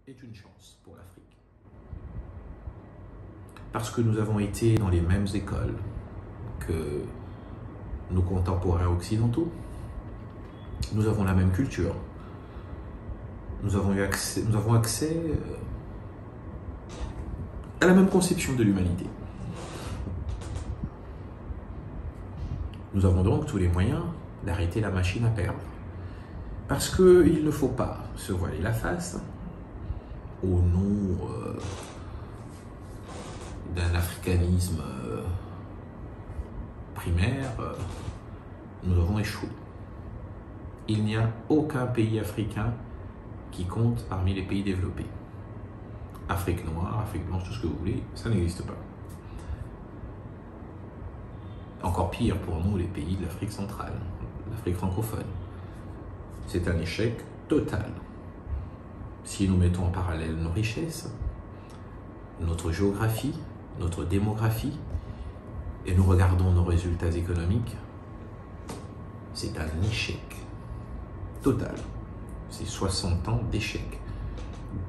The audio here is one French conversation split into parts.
est une chance pour l'Afrique. Parce que nous avons été dans les mêmes écoles que nos contemporains occidentaux. Nous avons la même culture. Nous avons accès à la même conception de l'humanité. Nous avons donc tous les moyens d'arrêter la machine à perdre. Parce qu'il ne faut pas se voiler la face au nom d'un africanisme primaire. Nous avons échoué. Il n'y a aucun pays africain qui compte parmi les pays développés. Afrique noire, Afrique blanche, tout ce que vous voulez, ça n'existe pas. Encore pire pour nous, les pays de l'Afrique centrale, l'Afrique francophone. C'est un échec total. Si nous mettons en parallèle nos richesses, notre géographie, notre démographie, et nous regardons nos résultats économiques, c'est un échec total. C'est 60 ans d'échec.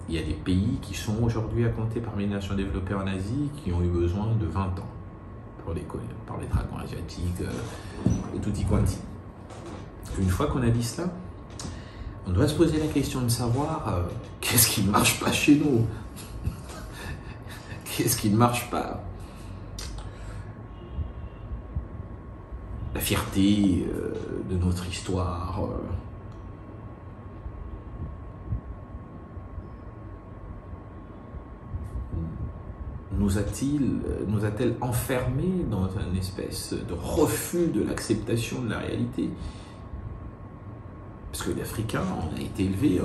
Il y a des pays qui sont aujourd'hui à compter parmi les nations développées en Asie qui ont eu besoin de 20 ans pour les dragons asiatiques et tutti quanti. Une fois qu'on a dit cela, on doit se poser la question de savoir qu'est-ce qui ne marche pas chez nous. Qu'est-ce qui ne marche pas? La fierté de notre histoire. Nous a-t-elle enfermés dans une espèce de refus de l'acceptation de la réalité? Parce que les Africains, on a été élevés,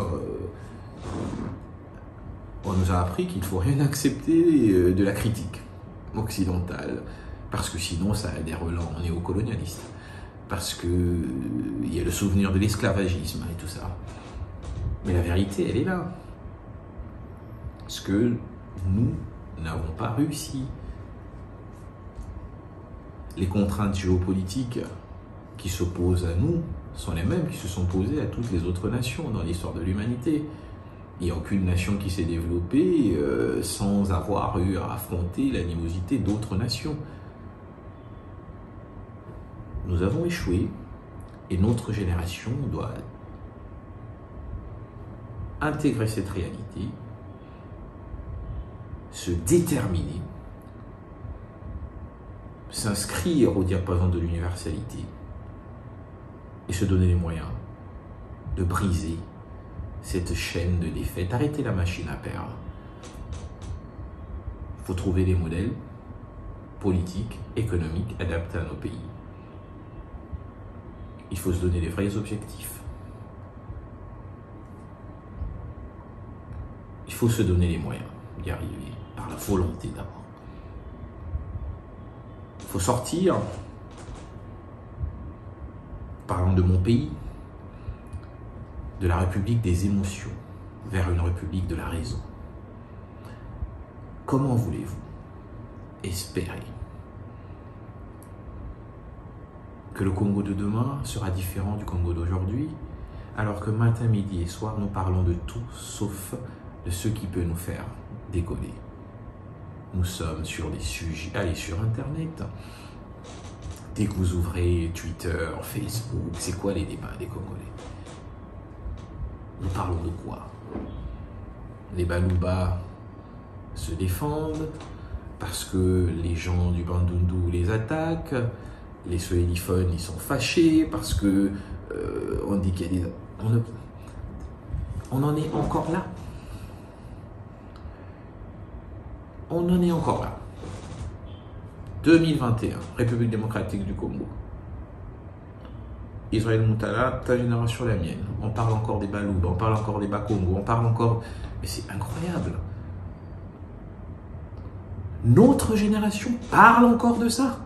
on nous a appris qu'il ne faut rien accepter de la critique occidentale, parce que sinon ça a des relents néocolonialistes, parce qu'il y a le souvenir de l'esclavagisme et tout ça. Mais la vérité, elle est là. Parce que nous n'avons pas réussi. Les contraintes géopolitiques qui s'opposent à nous sont les mêmes qui se sont posées à toutes les autres nations dans l'histoire de l'humanité. Il n'y a aucune nation qui s'est développée sans avoir eu à affronter l'animosité d'autres nations. Nous avons échoué et notre génération doit intégrer cette réalité, se déterminer, s'inscrire au diapason de l'universalité et se donner les moyens de briser cette chaîne de défaites, arrêter la machine à perdre. Il faut trouver des modèles politiques, économiques adaptés à nos pays. Il faut se donner des vrais objectifs. Il faut se donner les moyens d'y arriver, par la volonté d'abord. Il faut sortir, parlant de mon pays, de la république des émotions vers une république de la raison. Comment voulez-vous espérer que le Congo de demain sera différent du Congo d'aujourd'hui, alors que matin, midi et soir, nous parlons de tout sauf de ce qui peut nous faire décoller? Nous sommes sur des sujets, allez sur Internet. Dès que vous ouvrez Twitter, Facebook, c'est quoi les débats des Congolais? Nous parlons de quoi? Les Balouba se défendent parce que les gens du Bandundu les attaquent. Les Swahiliphones, ils sont fâchés parce que on dit qu'il y a des... On en est encore là. On en est encore là. 2021, République démocratique du Congo. Israël Moutala, ta génération, la mienne. On parle encore des Balouba, on parle encore des Bakongo, on parle encore... Mais c'est incroyable. Notre génération parle encore de ça.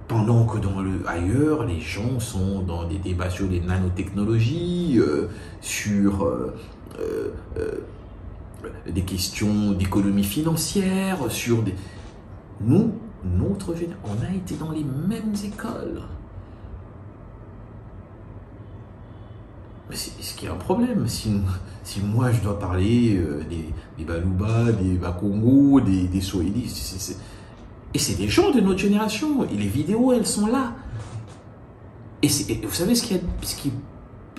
Pendant que ailleurs, les gens sont dans des débats sur les nanotechnologies, sur des questions d'économie financière, sur des... Nous, notre génération, on a été dans les mêmes écoles. Mais est-ce qu'il y a un problème si moi je dois parler des Baluba, des Bakongo, des Swahili, et c'est des gens de notre génération, et les vidéos elles sont là. Et vous savez ce qui est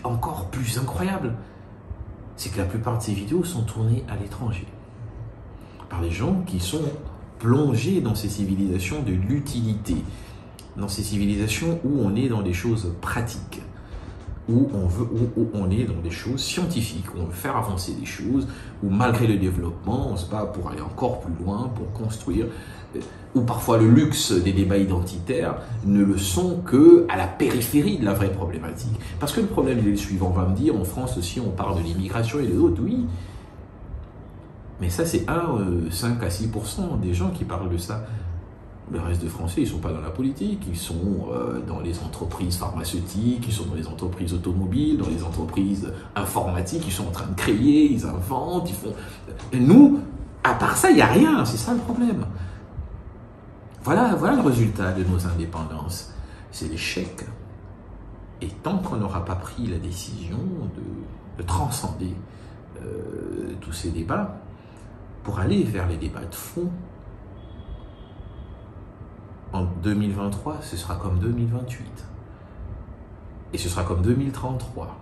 encore plus incroyable, c'est que la plupart de ces vidéos sont tournées à l'étranger, par des gens qui sont plongés dans ces civilisations de l'utilité, dans ces civilisations où on est dans des choses pratiques, où on est dans des choses scientifiques, où on veut faire avancer des choses, où malgré le développement, on se bat pour aller encore plus loin, pour construire, où parfois le luxe des débats identitaires ne le sont qu'à la périphérie de la vraie problématique. Parce que le problème est le suivant, on va me dire, en France aussi on parle de l'immigration et de l'autre, oui, mais ça c'est 5 à 6% des gens qui parlent de ça. Le reste des Français, ils ne sont pas dans la politique, ils sont dans les entreprises pharmaceutiques, ils sont dans les entreprises automobiles, dans les entreprises informatiques, ils sont en train de créer, ils inventent, ils font... Et nous, à part ça, il n'y a rien, c'est ça le problème. Voilà le résultat de nos indépendances, c'est l'échec. Et tant qu'on n'aura pas pris la décision de transcender tous ces débats, pour aller vers les débats de fond, en 2023, ce sera comme 2028. Et ce sera comme 2033.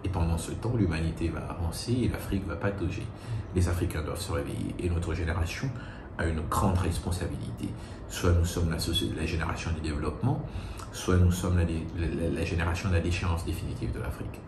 Et pendant ce temps, l'humanité va avancer et l'Afrique va patauger. Les Africains doivent se réveiller. Et notre génération a une grande responsabilité. Soit nous sommes la génération du développement, soit nous sommes la génération de la déchéance définitive de l'Afrique.